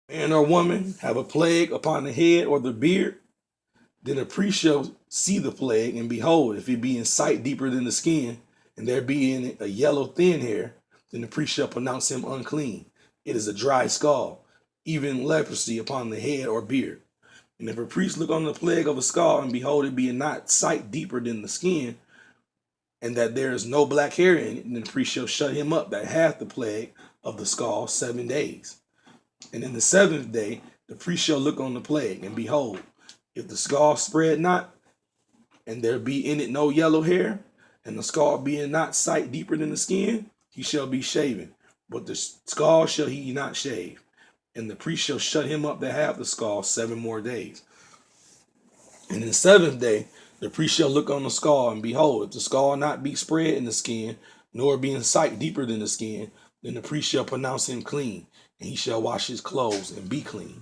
Man or woman have a plague upon the head or the beard, then the priest shall see the plague, and behold, if it be in sight deeper than the skin, and there be in it a yellow thin hair, then the priest shall pronounce him unclean. It is a dry scald, even leprosy upon the head or beard. And if a priest look on the plague of a skull, and behold, it be in not sight deeper than the skin, and that there is no black hair in it, then the priest shall shut him up that hath the plague of the skull 7 days. And in the seventh day, the priest shall look on the plague, and behold, if the skull spread not, and there be in it no yellow hair, and the skull be in not sight deeper than the skin, he shall be shaven. But the skull shall he not shave. And the priest shall shut him up that hath the skull 7 more days. And in the seventh day, the priest shall look on the skull, and behold, if the skull not be spread in the skin, nor be in sight deeper than the skin, then the priest shall pronounce him clean, and he shall wash his clothes and be clean.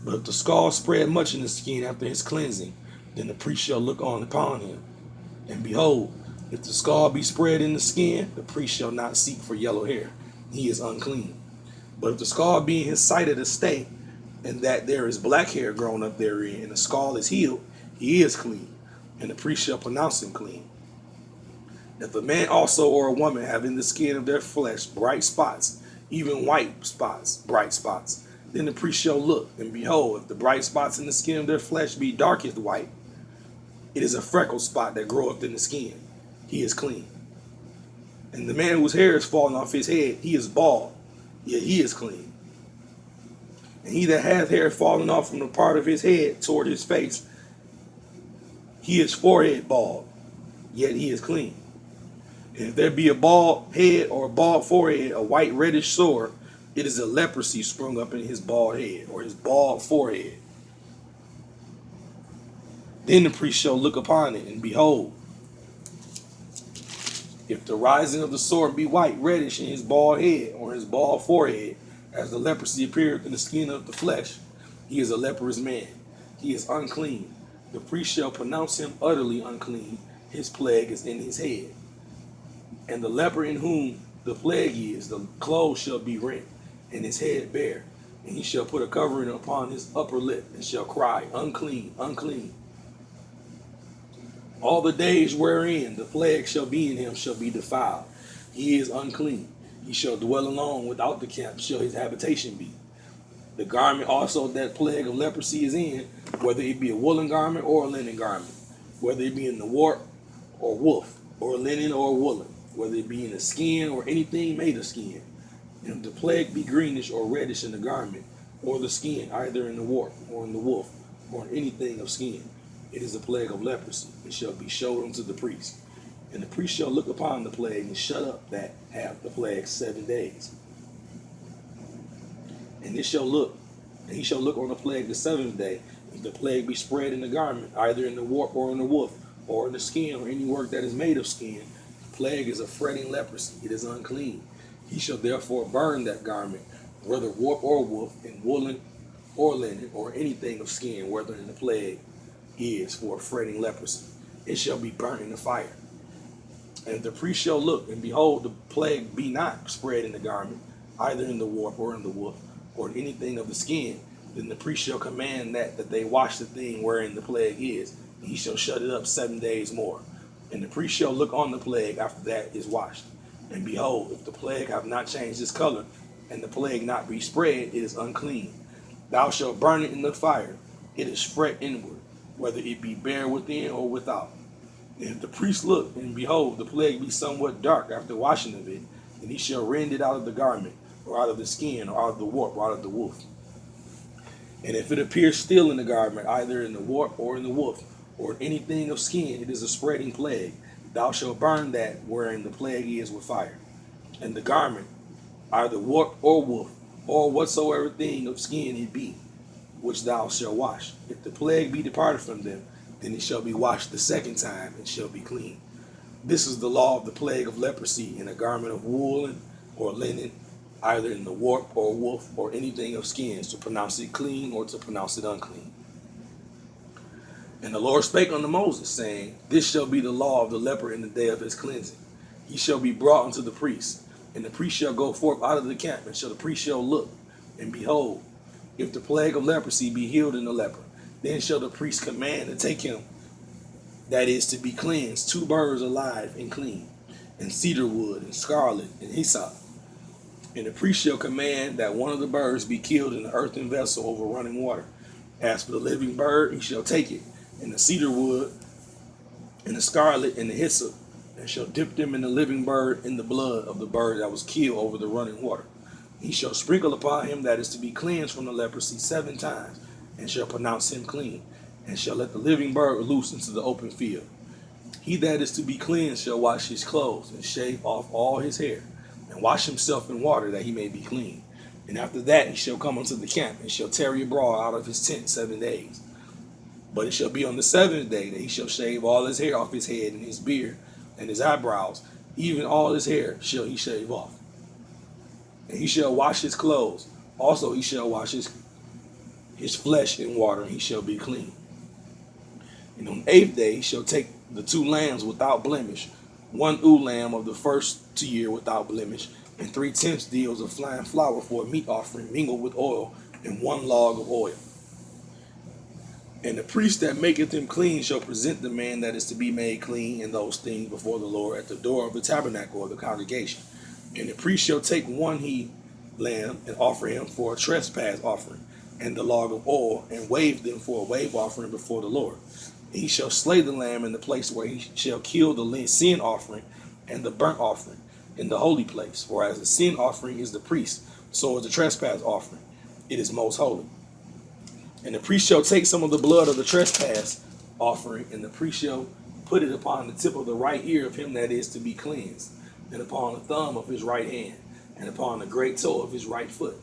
But if the skull spread much in the skin after his cleansing, then the priest shall look on upon him. And behold, if the skull be spread in the skin, the priest shall not seek for yellow hair. He is unclean. But if the skull be in his sight at a state, and that there is black hair grown up therein, and the skull is healed, he is clean, and the priest shall pronounce him clean. If a man also or a woman have in the skin of their flesh bright spots, even white spots, bright spots, then the priest shall look, and behold, if the bright spots in the skin of their flesh be darkest white, it is a freckled spot that groweth in the skin. He is clean. And the man whose hair is fallen off his head, he is bald, yet he is clean. And he that hath hair fallen off from the part of his head toward his face, he is forehead bald, yet he is clean. And if there be a bald head or a bald forehead, a white reddish sore, it is a leprosy sprung up in his bald head or his bald forehead. Then the priest shall look upon it, and behold, if the rising of the sore be white, reddish in his bald head or his bald forehead, as the leprosy appeareth in the skin of the flesh, he is a leprous man. He is unclean. The priest shall pronounce him utterly unclean. His plague is in his head. And the leper in whom the plague is, the clothes shall be rent, and his head bare. And he shall put a covering upon his upper lip, and shall cry, unclean, unclean. All the days wherein the plague shall be in him shall be defiled. He is unclean. He shall dwell alone without the camp, shall his habitation be. The garment also that plague of leprosy is in, whether it be a woolen garment or a linen garment, whether it be in the warp or woof, or linen or woolen, whether it be in the skin or anything made of skin. And if the plague be greenish or reddish in the garment, or the skin, either in the warp or in the woof, or in anything of skin, it is a plague of leprosy. It shall be showed unto the priest. And the priest shall look upon the plague and shut up that hath the plague 7 days. And he shall look on the plague the seventh day. If the plague be spread in the garment, either in the warp or in the woof, or in the skin, or any work that is made of skin, the plague is a fretting leprosy. It is unclean. He shall therefore burn that garment, whether warp or woof, in woolen or linen, or anything of skin, whether in the plague is for a fretting leprosy. It shall be burnt in the fire. And if the priest shall look, and behold, the plague be not spread in the garment, either in the warp or in the woof, or in anything of the skin, then the priest shall command that they wash the thing wherein the plague is, and he shall shut it up 7 days more. And the priest shall look on the plague after that is washed. And behold, if the plague have not changed its color, and the plague not be spread, it is unclean. Thou shalt burn it in the fire. It is fret inward, whether it be bare within or without. And if the priest look, and behold, the plague be somewhat dark after washing of it, then he shall rend it out of the garment, or out of the skin, or out of the warp, or out of the woof. And if it appears still in the garment, either in the warp or in the woof, or in anything of skin, it is a spreading plague. Thou shalt burn that wherein the plague is with fire. And the garment, either warp or woof, or whatsoever thing of skin it be, which thou shalt wash. If the plague be departed from them, then it shall be washed the second time, and shall be clean. This is the law of the plague of leprosy in a garment of wool or linen, either in the warp or woof, or anything of skins, to pronounce it clean or to pronounce it unclean. And the Lord spake unto Moses, saying, This shall be the law of the leper in the day of his cleansing. He shall be brought unto the priest, and the priest shall go forth out of the camp, and the priest shall look, and behold, if the plague of leprosy be healed in the leper, then shall the priest command to take him that is to be cleansed 2 birds alive and clean, and cedar wood, and scarlet, and hyssop. And the priest shall command that one of the birds be killed in an earthen vessel over running water. As for the living bird, he shall take it, and the cedar wood, and the scarlet, and the hyssop, and shall dip them in the living bird in the blood of the bird that was killed over the running water. He shall sprinkle upon him that is to be cleansed from the leprosy 7 times, and shall pronounce him clean, and shall let the living bird loose into the open field. He that is to be cleansed shall wash his clothes, and shave off all his hair, and wash himself in water that he may be clean. And after that he shall come unto the camp, and shall tarry abroad out of his tent 7 days. But it shall be on the 7th day that he shall shave all his hair off his head, and his beard, and his eyebrows, even all his hair shall he shave off. And he shall wash his clothes. Also he shall wash his flesh in water, and he shall be clean. And on the 8th day he shall take the 2 lambs without blemish, 1 ewe lamb of the first year without blemish, and 3/10 deals of fine flour for a meat offering mingled with oil, and 1 log of oil. And the priest that maketh him clean shall present the man that is to be made clean in those things before the Lord at the door of the tabernacle of the congregation. And the priest shall take 1 he lamb and offer him for a trespass offering, and the log of oil, and wave them for a wave offering before the Lord. And he shall slay the lamb in the place where he shall kill the sin offering and the burnt offering in the holy place. For as the sin offering is the priest, so is the trespass offering. It is most holy. And the priest shall take some of the blood of the trespass offering, and the priest shall put it upon the tip of the right ear of him that is to be cleansed, and upon the thumb of his right hand, and upon the great toe of his right foot.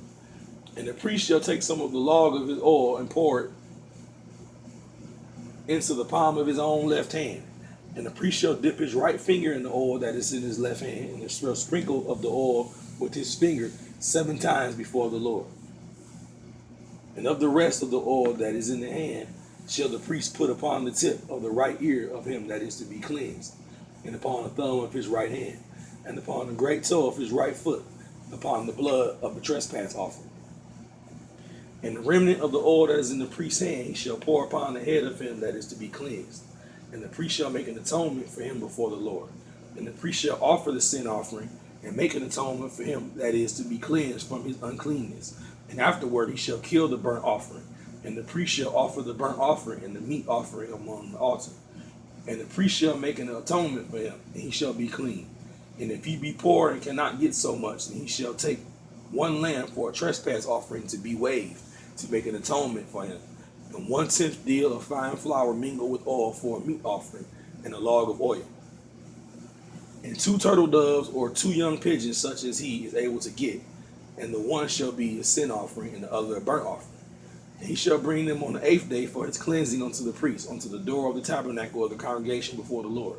And the priest shall take some of the log of his oil and pour it into the palm of his own left hand. And the priest shall dip his right finger in the oil that is in his left hand, and shall sprinkle of the oil with his finger 7 times before the Lord. And of the rest of the oil that is in the hand shall the priest put upon the tip of the right ear of him that is to be cleansed, and upon the thumb of his right hand, and upon the great toe of his right foot, upon the blood of the trespass offering. And the remnant of the oil that is in the priest's hand he shall pour upon the head of him that is to be cleansed. And the priest shall make an atonement for him before the Lord. And the priest shall offer the sin offering, and make an atonement for him that is to be cleansed from his uncleanness. And afterward he shall kill the burnt offering. And the priest shall offer the burnt offering and the meat offering among the altar. And the priest shall make an atonement for him, and he shall be clean. And if he be poor and cannot get so much, then he shall take 1 lamb for a trespass offering to be waved, to make an atonement for him, and 1/10 deal of fine flour mingled with oil for a meat offering, and a log of oil. And 2 turtle doves or 2 young pigeons, such as he is able to get, and the one shall be a sin offering, and the other a burnt offering. And he shall bring them on the 8th day for his cleansing unto the priest, unto the door of the tabernacle of the congregation before the Lord.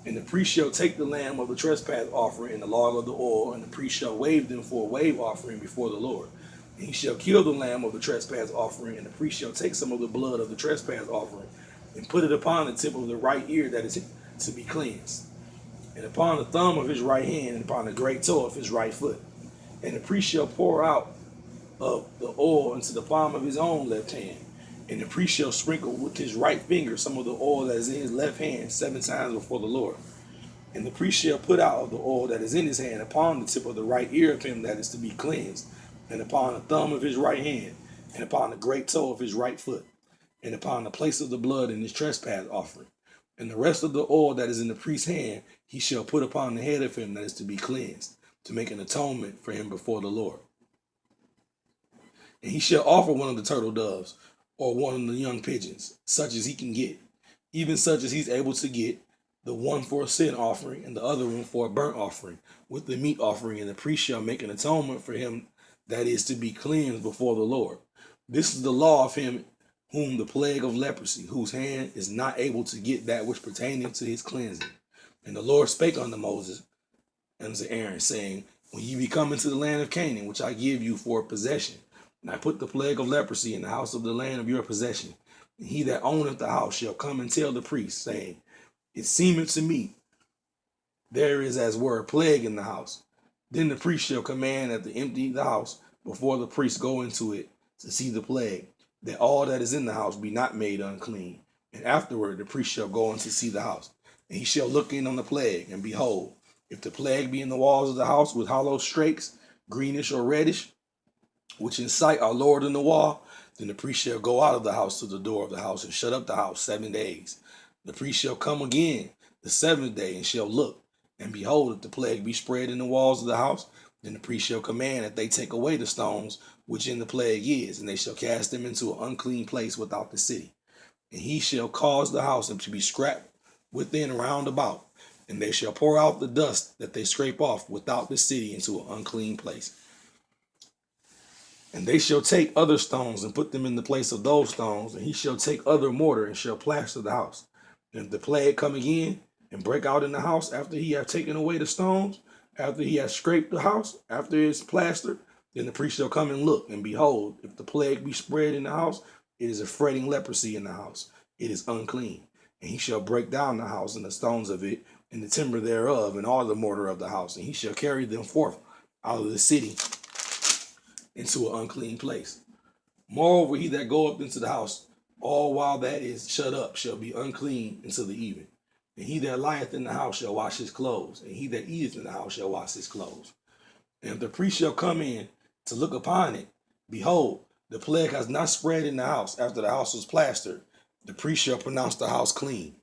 And the priest shall take the lamb of the trespass offering and the log of the oil, and the priest shall wave them for a wave offering before the Lord. And he shall kill the lamb of the trespass offering, and the priest shall take some of the blood of the trespass offering, and put it upon the tip of the right ear that is to be cleansed, and upon the thumb of his right hand, and upon the great toe of his right foot. And the priest shall pour out of the oil into the palm of his own left hand. And the priest shall sprinkle with his right finger some of the oil that is in his left hand 7 times before the Lord. And the priest shall put out of the oil that is in his hand upon the tip of the right ear of him that is to be cleansed, and upon the thumb of his right hand, and upon the great toe of his right foot, and upon the place of the blood in his trespass offering. And the rest of the oil that is in the priest's hand he shall put upon the head of him that is to be cleansed, to make an atonement for him before the Lord. And he shall offer 1 of the turtle doves, or 1 of the young pigeons, such as he can get, even such as he's able to get, the one for a sin offering, and the other one for a burnt offering, with the meat offering, and the priest shall make an atonement for him that is to be cleansed before the Lord. This is the law of him whom the plague of leprosy, whose hand is not able to get that which pertaineth to his cleansing. And the Lord spake unto Moses and unto Aaron, saying, When ye be come into the land of Canaan, which I give you for a possession, and I put the plague of leprosy in the house of the land of your possession, and he that owneth the house shall come and tell the priest, saying, It seemeth to me there is as were a plague in the house. Then the priest shall command that to empty the house before the priest go into it to see the plague, that all that is in the house be not made unclean. And afterward the priest shall go in to see the house, and he shall look in on the plague, and behold, if the plague be in the walls of the house with hollow strakes, greenish or reddish, which in sight are lower than the wall, then the priest shall go out of the house to the door of the house and shut up the house 7 days. The priest shall come again the seventh day and shall look, and behold, if the plague be spread in the walls of the house, then the priest shall command that they take away the stones which in the plague is, and they shall cast them into an unclean place without the city. And he shall cause the house to be scraped within round about, and they shall pour out the dust that they scrape off without the city into an unclean place. And they shall take other stones and put them in the place of those stones, and he shall take other mortar and shall plaster the house. And if the plague come again and break out in the house after he have taken away the stones, after he has scraped the house, after it is plastered, then the priest shall come and look, and behold, if the plague be spread in the house, it is a fretting leprosy in the house. It is unclean. And he shall break down the house and the stones of it, and the timber thereof, and all the mortar of the house, and he shall carry them forth out of the city into an unclean place. Moreover, he that goeth into the house, all while that is shut up, shall be unclean until the even. And he that lieth in the house shall wash his clothes, and he that eateth in the house shall wash his clothes. And if the priest shall come in to look upon it, behold, the plague has not spread in the house after the house was plastered, the priest shall pronounce the house clean.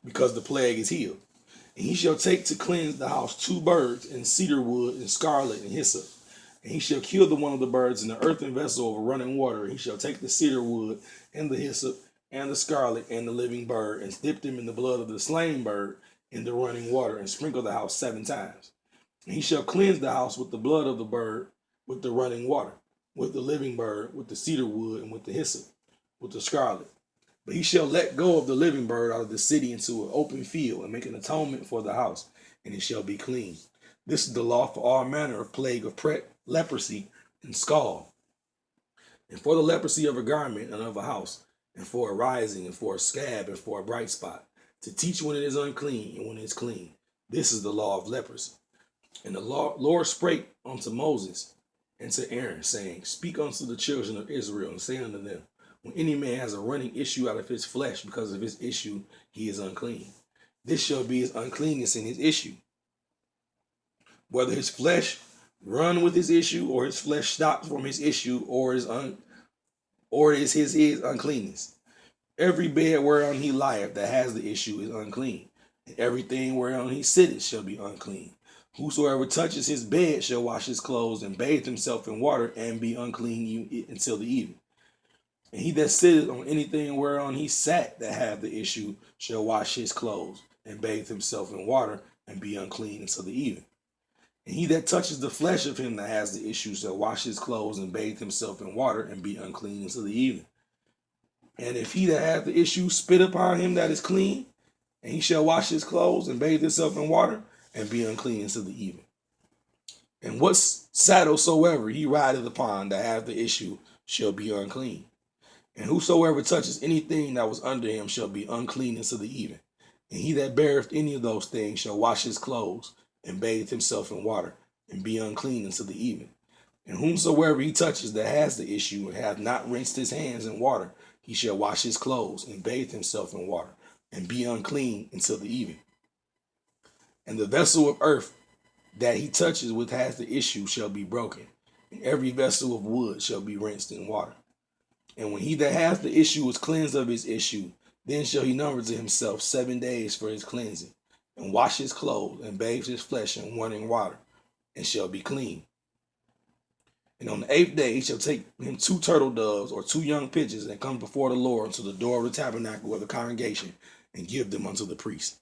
Because the plague is healed. And he shall take to cleanse the house 2 birds, and cedar wood, and scarlet, and hyssop. And he shall kill the one of the birds in an earthen vessel of running water. And he shall take the cedar wood, and the hyssop, and the scarlet, and the living bird, and dip them in the blood of the slain bird in the running water, and sprinkle the house 7 times. And he shall cleanse the house with the blood of the bird, with the running water, with the living bird, with the cedar wood, and with the hyssop, with the scarlet. But he shall let go of the living bird out of the city into an open field, and make an atonement for the house, and it shall be clean. This is the law for all manner of plague of leprosy and scald, and for the leprosy of a garment and of a house, and for a rising, and for a scab, and for a bright spot, to teach when it is unclean and when it is clean. This is the law of leprosy. And the Lord spake unto Moses and to Aaron, saying, Speak unto the children of Israel, and say unto them, when any man has a running issue out of his flesh, because of his issue, he is unclean. This shall be his uncleanness in his issue. Whether his flesh run with his issue, or his flesh stop from his issue, or is his uncleanness. Every bed whereon he lieth that has the issue is unclean, and everything whereon he sitteth shall be unclean. Whosoever touches his bed shall wash his clothes, and bathe himself in water, and be unclean until the evening. And he that sitteth on anything whereon he sat that hath the issue shall wash his clothes, and bathe himself in water, and be unclean until the evening. And he that touches the flesh of him that has the issue shall wash his clothes, and bathe himself in water, and be unclean until the evening. And if he that hath the issue spit upon him that is clean, and he shall wash his clothes, and bathe himself in water, and be unclean until the evening. And what saddle soever he rideth upon that hath the issue shall be unclean. And whosoever touches anything that was under him shall be unclean until the even. And he that beareth any of those things shall wash his clothes, and bathe himself in water, and be unclean until the even. And whomsoever he touches that has the issue, and hath not rinsed his hands in water, he shall wash his clothes, and bathe himself in water, and be unclean until the even. And the vessel of earth that he touches with has the issue shall be broken, and every vessel of wood shall be rinsed in water. And when he that hath the issue is cleansed of his issue, then shall he number to himself 7 days for his cleansing, and wash his clothes, and bathe his flesh in running water, and shall be clean. And on the 8th day he shall take him 2 turtle doves, or 2 young pigeons, and come before the Lord unto the door of the tabernacle of the congregation, and give them unto the priest.